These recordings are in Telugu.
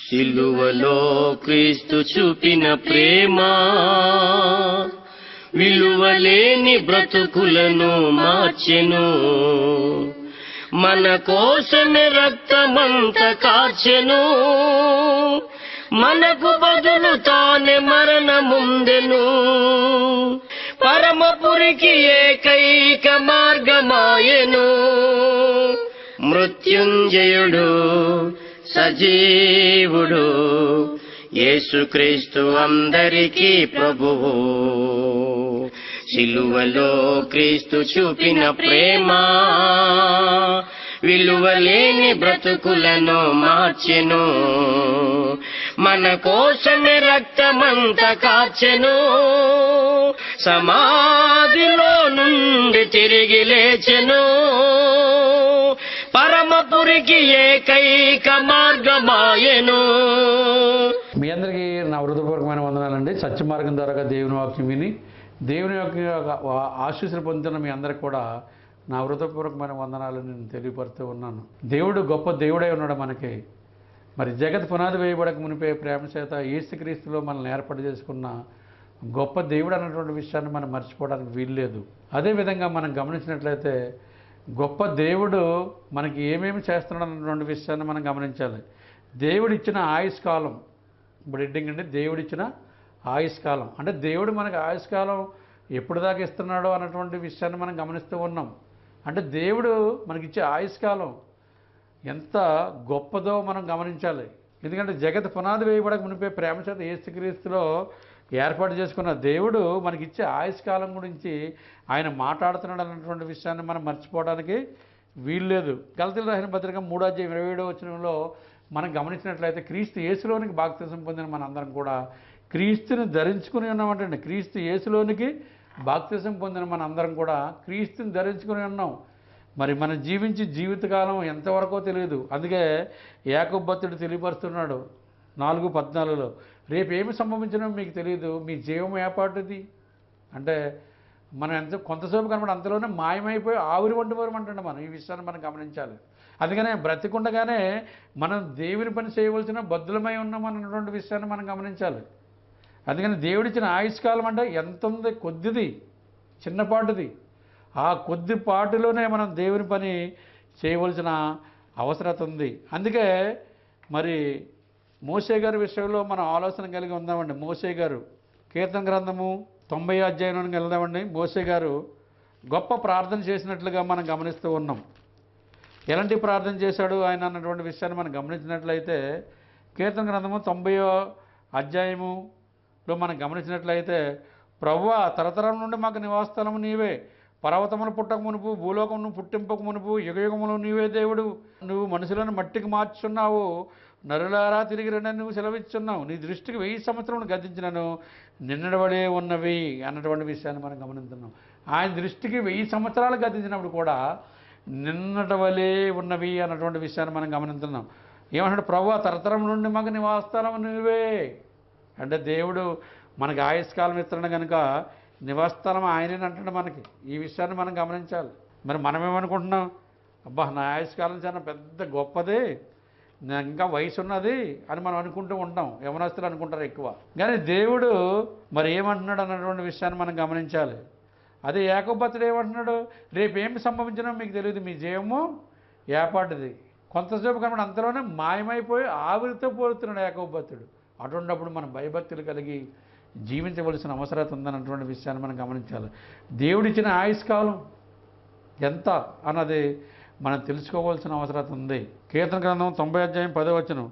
సిలువలో క్రీస్తు చూపిన ప్రేమ విలువలేని బ్రతుకులను మార్చెను. మన కోసమే రక్తమంత కార్చెను. మనకు బదులు తానే మరణముందెను. పరమపురికి ఏకైక మార్గమాయెను. మృత్యుంజయుడు సజీవుడు యేసుక్రీస్తు అందరికీ ప్రభువు. సిలువలో క్రీస్తు చూపిన ప్రేమ విలువలేని బ్రతుకులను మార్చెను. మన కోసమే రక్తమంత కార్చెను. సమాధిలో నుండి తిరిగి లేచెను. పరమపురికి ఏకైక మార్గమాయెను. మీ అందరికీ నా హృదయపూర్వకమైన వందనాలండి. సత్య మార్గం ద్వారా దేవుని వాక్యం విని దేవుని యొక్క ఆశీస్సులు పొందుతున్న మీ అందరికి కూడా నా హృదయపూర్వకమైన వందనాలు నేను తెలియపరుస్తూ ఉన్నాను. దేవుడు గొప్ప దేవుడై ఉన్నాడు మనకి. మరి జగత్ పునాది వేయబడక మునిపే ప్రేమ చేత యేసుక్రీస్తులో మనల్ని ఏర్పాటు చేసుకున్న గొప్ప దేవుడు అన్నటువంటి విషయాన్ని మనం మర్చిపోవడానికి వీల్లేదు. అదేవిధంగా మనం గమనించినట్లయితే గొప్ప దేవుడు మనకి ఏమేమి చేస్తున్నాడు అన్నటువంటి విషయాన్ని మనం గమనించాలి. దేవుడిచ్చిన ఆయుష్కాలం, ఇప్పుడు ఎడ్డింగ్ అంటే దేవుడిచ్చిన ఆయుష్కాలం అంటే దేవుడు మనకి ఆయుష్కాలం ఎప్పుడు దాకా ఇస్తున్నాడో అన్నటువంటి విషయాన్ని మనం గమనిస్తూ ఉన్నాం. అంటే దేవుడు మనకిచ్చే ఆయుష్కాలం ఎంత గొప్పదో మనం గమనించాలి. ఎందుకంటే జగత్ పునాది వేయబడక మునిపే ప్రేమ చేత యేసుక్రీస్తులో ఏర్పాటు చేసుకున్న దేవుడు మనకిచ్చే ఆయుష్కాలం గురించి ఆయన మాట్లాడుతున్నాడు అన్నటువంటి విషయాన్ని మనం మర్చిపోవడానికి వీల్లేదు. గలతీయులకు రాసిన పత్రిక 3:27 మనం గమనించినట్లయితే క్రీస్తు యేసులోనికి బాప్తిసం పొందిన మనందరం కూడా క్రీస్తుని ధరించుకుని ఉన్నామంటండి. క్రీస్తు యేసులోనికి బాప్తిసం పొందిన మనందరం కూడా క్రీస్తుని ధరించుకుని ఉన్నాం. మరి మనం జీవించి జీవితకాలం ఎంతవరకో తెలియదు. అందుకే యాకోబు భక్తుడు తెలియపరుస్తున్నాడు 4:14 రేపు ఏమి సంభవించినా మీకు తెలియదు, మీ జీవం ఏపాటిది అంటే మనం కొంతసేపు కనబడి అంతలోనే మాయమైపోయి ఆవిరి వంటి వారు అంటుండే మనం. ఈ విషయాన్ని మనం గమనించాలి. అందుకనే బ్రతికుండగానే మనం దేవుని పని చేయవలసిన బద్దులమై ఉన్నామన్నటువంటి విషయాన్ని మనం గమనించాలి. అందుకని దేవుడిచ్చిన ఆయుష్కాలం అంటే ఎంత ఉంది, కొద్దిది, చిన్నపాటిది. ఆ కొద్దిపాటిలోనే మనం దేవుని పని చేయవలసిన అవసరత ఉంది. అందుకే మరి మోషే గారి విషయంలో మనం ఆలోచన కలిగి ఉందామండి. మోషే గారు కీర్తన గ్రంథము 90వ అధ్యాయంలోకి వెళ్దామండి. మోషే గారు గొప్ప ప్రార్థన చేసినట్లుగా మనం గమనిస్తూ ఉన్నాం. ఎలాంటి ప్రార్థన చేశాడు ఆయన అన్నటువంటి విషయాన్ని మనం గమనించినట్లయితే కీర్తన గ్రంథము 90వ అధ్యాయములో మనం గమనించినట్లయితే ప్రభువా తరతరం నుండి మాకు నివాసస్థలము నీవే, పర్వతములు పుట్టక మునుపు భూలోకమును పుట్టింపక మునుపు యుగయుగములు నీవే దేవుడు. నువ్వు మనుషులను మట్టికి మార్చున్నావు, నరులారా తిరిగి రెండని నువ్వు సెలవిచ్చున్నావు. నీ దృష్టికి 1000 సంవత్సరములు గతించినను నిన్నడబడే ఉన్నవి అన్నటువంటి విషయాన్ని మనం గమనిస్తున్నాం. ఆయన దృష్టికి 1000 సంవత్సరాలు గతించినప్పుడు కూడా నిన్నటవలే ఉన్నవి అన్నటువంటి విషయాన్ని మనం గమనిస్తున్నాం. ఏమంటాడు, ప్రభువా తరతరం నుండి మాకు నివాసస్థలం నువ్వే అంటే దేవుడు మనకి ఆయుష్కాలం ఇస్తున్నాడు కనుక నివాసస్థలం ఆయనే అంటాడు మనకి. ఈ విషయాన్ని మనం గమనించాలి. మరి మనం ఏమనుకుంటున్నాం, అబ్బా నా ఆయుష్కాలం చాలా పెద్ద గొప్పది, ఇంకా వయసు ఉన్నది అని మనం అనుకుంటూ ఉంటాం. యవనస్తులు అనుకుంటారు ఎక్కువ. కానీ దేవుడు మరి ఏమంటున్నాడు అన్నటువంటి విషయాన్ని మనం గమనించాలి. అదే యాకోబు భక్తుడు ఏమంటున్నాడు, రేపేమి సంభవించినా మీకు తెలియదు, మీ జీవము ఏపాటిది. కొంతసేపు కనబడి అంతలోనే మాయమైపోయి ఆవిరితో పోలుతున్నాడు యాకోబు భక్తుడు. అటువంటిప్పుడు మనం భయభక్తులు కలిగి జీవించవలసిన అవసరం ఉందన్నటువంటి విషయాన్ని మనం గమనించాలి. దేవుడిచ్చిన ఆయుష్కాలం ఎంత అన్నది మనం తెలుసుకోవాల్సిన అవసరం ఉంది. కీర్తన గ్రంథం 90వ అధ్యాయం 10వ వచనం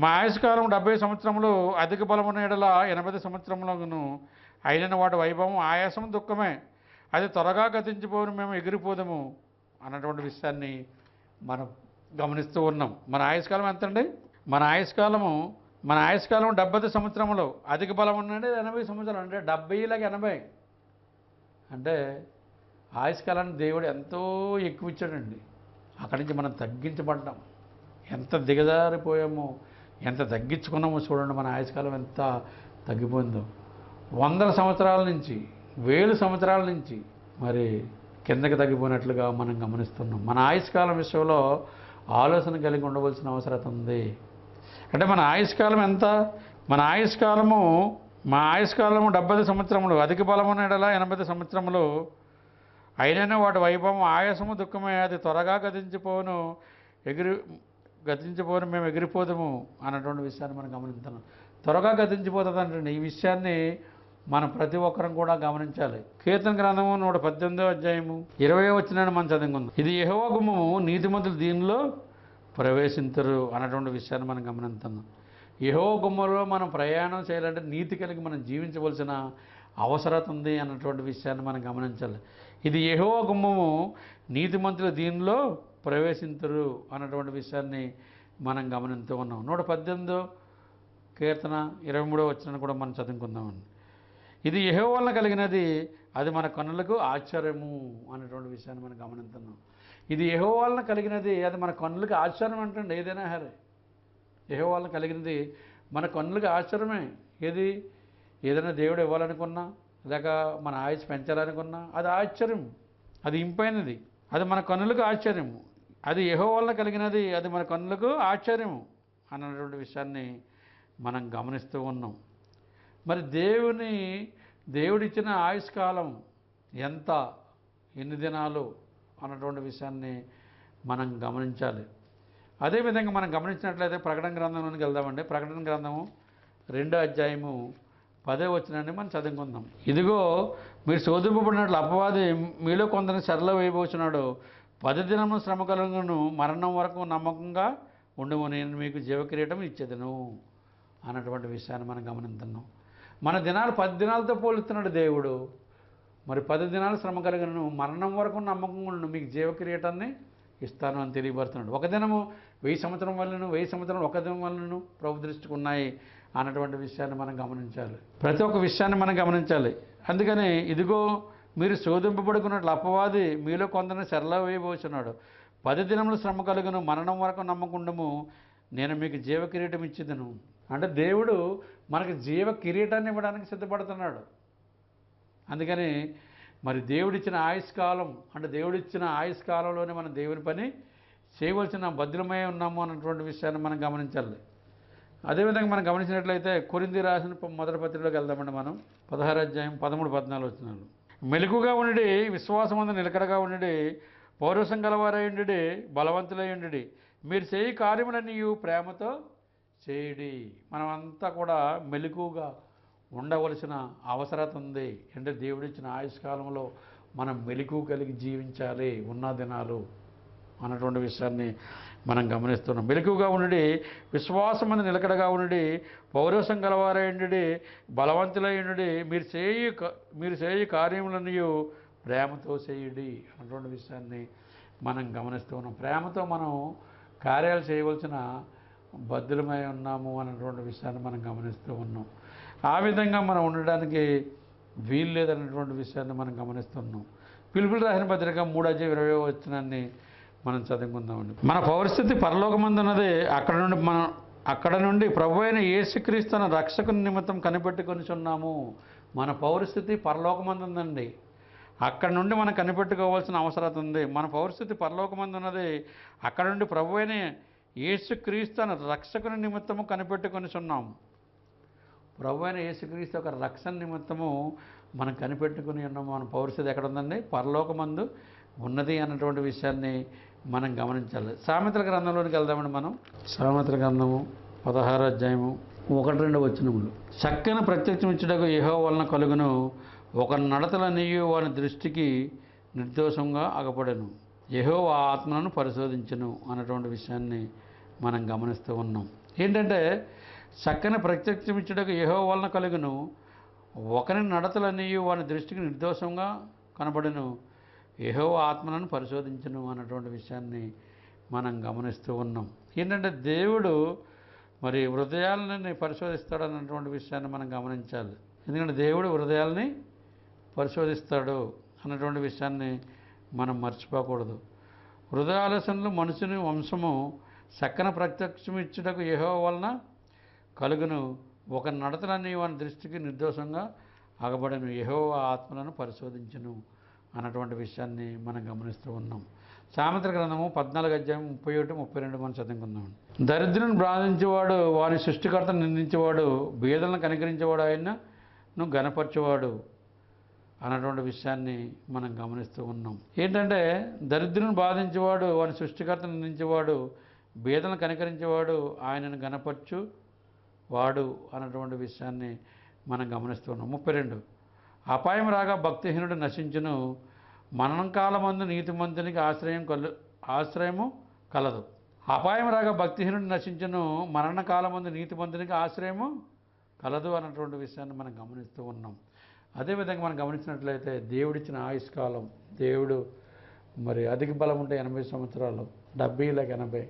మా ఆయుష్కాలం 70 సంవత్సరములు, అధిక బలమున్న ఎడల 80 సంవత్సరములను, అయిన వాటి వైభవం ఆయాసం దుఃఖమే, అది త్వరగా గతించిపోను, మేము ఎగిరిపోదాము అన్నటువంటి విషయాన్ని మనం గమనిస్తూ ఉన్నాం. మన ఆయుష్కాలం ఎంతండి? మన ఆయుష్కాలం 70 సంవత్సరములు, అధిక బలం ఉన్నది 80 సంవత్సరాలు. అంటే 70 అంటే ఆయుష్కాలాన్ని దేవుడు ఎంతో ఎక్కువ ఇచ్చాడండి. అక్కడి నుంచి మనం తగ్గించబడ్డాం. ఎంత దిగజారిపోయామో, ఎంత తగ్గించుకున్నామో చూడండి. మన ఆయుష్కాలం ఎంత తగ్గిపోయిందో. 100 సంవత్సరాల నుంచి 1000 సంవత్సరాల నుంచి మరి కిందకి తగ్గిపోయినట్లుగా మనం గమనిస్తున్నాం. మన ఆయుష్కాలం విషయంలో ఆలోచన కలిగి ఉండవలసిన అవసరం ఉంది. అంటే మన ఆయుష్కాలం ఎంత? మన ఆయుష్కాలము మా ఆయుష్కాలము 70 సంవత్సరములు, అధిక బలమున్న ఎడల 80 సంవత్సరములు. అయినను వాటి వైభవం ఆయాసము దుఃఖమే, అది త్వరగా గతించిపోను మేము ఎగిరిపోదాము అన్నటువంటి విషయాన్ని మనం గమనిస్తున్నాం. త్వరగా గతించిపోతుంది అంటే ఈ విషయాన్ని మనం ప్రతి ఒక్కరం కూడా గమనించాలి. కీర్తన గ్రంథము 118వ అధ్యాయము 20వ వచనాన్ని మనం చదువుకుందాం. ఇది యెహోవా గుమ్మము, నీతిమంతులు దీనిలో ప్రవేశించరు అన్నటువంటి విషయాన్ని మనం గమనిస్తున్నాం. యెహోవా గుమ్మలో మనం ప్రయాణం చేయాలంటే నీతి కలిగి మనం జీవించవలసిన అవసరత ఉంది అన్నటువంటి విషయాన్ని మనం గమనించాలి. ఇది యెహోవా గుమ్మము, నీతిమంతులు దీనిలో ప్రవేశించరు అన్నటువంటి విషయాన్ని మనం గమనిస్తూ ఉన్నాం. 118 కీర్తన 23వ వచనాన్ని కూడా మనం చదువుకుందామండి. ఇది యెహోవా వలన కలిగినది, అది మన కన్నులకు ఆశ్చర్యము అనేటువంటి విషయాన్ని మనం గమనిస్తున్నాం. ఇది యెహోవా వలన కలిగినది, అది మన కన్నులకు ఆశ్చర్యం అంటండి. ఏదైనా సరే యెహోవా వలన కలిగినది మన కన్నులకు ఆశ్చర్యమే. ఏదైనా దేవుడు ఇవ్వాలనుకున్నా, లేక మన ఆయుష్ పెంచాలనుకున్నా అది ఆశ్చర్యం, అది ఇంపైనది, అది మన కన్నులకు ఆశ్చర్యము. అది యెహోవా వలన కలిగినది, అది మన కన్నులకు ఆశ్చర్యము అన్నటువంటి విషయాన్ని మనం గమనిస్తూ ఉన్నాం. మరి దేవుడిచ్చిన ఆయుష్కాలం ఎంత, ఎన్ని దినాలు అన్నటువంటి విషయాన్ని మనం గమనించాలి. అదేవిధంగా మనం గమనించినట్లయితే ప్రకటన గ్రంథంలోనికి వెళ్దామండి. ప్రకటన గ్రంథము 2వ అధ్యాయము 10వ వచనాన్ని మనం చదువుకుందాం. ఇదిగో మీరు శోధింపబడినట్లు అపవాది మీలో కొందరిని చెరలో వేయబోచున్నాడు. 10 దినములు శ్రమ కలుగును, మరణం వరకు నమ్మకంగా ఉండము, నేను మీకు జీవకిరీటం ఇచ్చేదను అన్నటువంటి విషయాన్ని మనం గమనిస్తున్నాం. మన దినాలు 10 దినాలతో పోలుస్తున్నాడు దేవుడు. మరి 10 దినాలు శ్రమ కలిగినను, మరణం వరకు నమ్మకంగా ఉండను, మీకు జీవకిరీటాన్ని ఇస్తాను అని తెలియబడుతున్నాడు. ఒక దినము 1000 సంవత్సరం వల్లను, 1000 సంవత్సరం ఒక దినం వల్లను ప్రభు దృష్టికి ఉన్నాయి అన్నటువంటి విషయాన్ని మనం గమనించాలి. ప్రతి ఒక్క విషయాన్ని మనం గమనించాలి. అందుకని ఇదిగో మీరు శోధింపబడుకున్నట్లు అపవాది మీలో కొందరిని చెరలో వేయబోచున్నాడు. 10 దినములు శ్రమ కలుగును, మరణం వరకు నమ్మకుండము, నేను మీకు జీవ కిరీటం ఇచ్చిదను. అంటే దేవుడు మనకి జీవ కిరీటాన్ని ఇవ్వడానికి సిద్ధపడుతున్నాడు. అందుకని మరి దేవుడిచ్చిన ఆయుష్కాలం, అంటే దేవుడిచ్చిన ఆయుష్కాలంలోనే మనం దేవుని పని చేయవలసిన బద్దులమై ఉన్నాము అన్నటువంటి విషయాన్ని మనం గమనించాలి. అదేవిధంగా మనం గమనించినట్లయితే కొరింథీ రాసిన మొదటి పత్రికలోకి వెళ్దామండి. మనం 16వ అధ్యాయం 13-14 వచనాలు. మెలకుగా ఉండి, విశ్వాసమందు నిలకడగా ఉండి, పౌరుషం గలవారై ఉండి, బలవంతులై ఉండి, మీరు చేయి కార్యములన్నీ ప్రేమతో చేయుడి. మనమంతా కూడా మెలకుగా ఉండవలసిన అవసరత ఉంది. అంటే దేవుడిచ్చిన ఆయుష్కాలంలో మనం మెలకువ కలిగి జీవించాలి ఉన్న దినాలు అన్నటువంటి విషయాన్ని మనం గమనిస్తున్నాం. మెలకువగా ఉండి, విశ్వాసమందు నిలకడగా ఉండి, పౌరుషం గలవారై ఉండి, బలవంతులై ఉండి, మీరు చేయి కార్యములన్నీ ప్రేమతో చేయుడి అన్నటువంటి విషయాన్ని మనం గమనిస్తూ ఉన్నాం. ప్రేమతో మనం కార్యాలు చేయవలసిన బద్దులమై ఉన్నాము అన్నటువంటి విషయాన్ని మనం గమనిస్తూ ఉన్నాం. ఆ విధంగా మనం ఉండడానికి వీలు లేదన్నటువంటి విషయాన్ని మనం గమనిస్తున్నాం. పిలుపులు రాసిన పత్రిక 3వ అధ్యాయం 20వ వచనాన్ని మనం చదువుకుందామండి. మన పౌరస్థితి పరలోకమందు ఉన్నది, అక్కడ నుండి ప్రభు అయిన యేసుక్రీస్తు తన రక్షకుని నిమిత్తం కనిపెట్టుకొనిచున్నాము. మన పౌరస్థితి పరలోకమందు ఉందండి. అక్కడ నుండి మనం కనిపెట్టుకోవాల్సిన అవసరం ఉంది. మన పౌరస్థితి పరలోకమందు ఉన్నది, అక్కడ నుండి ప్రభు అయిన యేసుక్రీస్తు తన రక్షకుని నిమిత్తము కనిపెట్టుకొనిచున్నాము. ప్రభు అయిన యేసుక్రీస్తు ఒక రక్షణ నిమిత్తము మనం కనిపెట్టుకుని ఉన్నాము. మన పౌరస్థితి ఎక్కడ ఉందండి? పరలోకమందు ఉన్నది అన్నటువంటి విషయాన్ని మనం గమనించాలి. సామెతల గ్రంథంలోనికి వెళ్దామండి. మనం సామెతల గ్రంథము 16వ అధ్యాయము 1-2 వచనములు. చక్కని ప్రత్యక్షం ఇచ్చుటకు యెహోవా వలన కలుగును, ఒక నడతలనియు వాని దృష్టికి నిర్దోషంగా అగపడెను, యెహోవా ఆత్మలను పరిశోధించును అన్నటువంటి విషయాన్ని మనం గమనిస్తూ ఉన్నాం. ఏంటంటే చక్కని ప్రత్యక్షం ఇచ్చుటకు యెహోవా వలన కలుగును, ఒకరి నడతలనియు వాని దృష్టికి నిర్దోషంగా కనబడెను, యెహోవా ఆత్మలను పరిశోధించును అన్నటువంటి విషయాన్ని మనం గమనిస్తూ ఉన్నాం. ఏంటంటే దేవుడు మరి హృదయాలని పరిశోధిస్తాడు అన్నటువంటి విషయాన్ని మనం గమనించాలి. ఎందుకంటే దేవుడు హృదయాల్ని పరిశోధిస్తాడు అన్నటువంటి విషయాన్ని మనం మర్చిపోకూడదు. హృదయాలోచనలు మనుషుని వంశము చక్కన ప్రత్యక్షం ఇచ్చుటకు యెహోవా వలన కలుగును, ఒక నడతలన్నీ వాని దృష్టికి నిర్దోషంగా అగబడను, యెహోవా ఆత్మలను పరిశోధించును అన్నటువంటి విషయాన్ని మనం గమనిస్తూ ఉన్నాం. సామెతల గ్రంథము 14వ అధ్యాయం 31-32 మనం చదువుకుందాం. దరిద్రుని బాధించేవాడు వాని సృష్టికర్తను నిందించేవాడు, బీదలను కనికరించేవాడు, ఆయన్ను గనపరిచేవాడు అన్నటువంటి విషయాన్ని మనం గమనిస్తూ ఉన్నాం. ఏంటంటే దరిద్రుని బాధించేవాడు వాని సృష్టికర్తను నిందించేవాడు, బీదలను కనికరించేవాడు, ఆయనను గనపరచు వాడు అన్నటువంటి విషయాన్ని మనం గమనిస్తూ ఉన్నాం. 32 అపాయం రాగా భక్తిహీనుడు నశించును, మరణకాలమందు నీతిమంతునికి ఆశ్రయము కలదు. అపాయం రాగా భక్తిహీనుడు నశించును, మరణకాలమందు నీతిమంతునికి ఆశ్రయము కలదు అన్నటువంటి విషయాన్ని మనం గమనిస్తూ ఉన్నాం. అదేవిధంగా మనం గమనించినట్లయితే దేవుడిచ్చిన ఆయుష్కాలం, దేవుడు మరి అధిక బలం ఉంటే 80 సంవత్సరాలు, 70 లేక 80,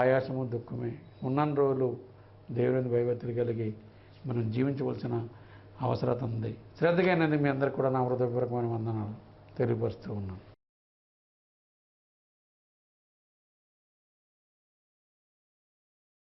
ఆయాసము దుఃఖమే ఉన్నన్ని రోజులు దేవుని భయభక్తులు కలిగి మనం జీవించవలసిన అవసరం ఉంది. శ్రద్ధగా మీ అందరికీ కూడా నా హృదయపూర్వకమైన వందనాలు తెలియపరుస్తూ ఉన్నాను.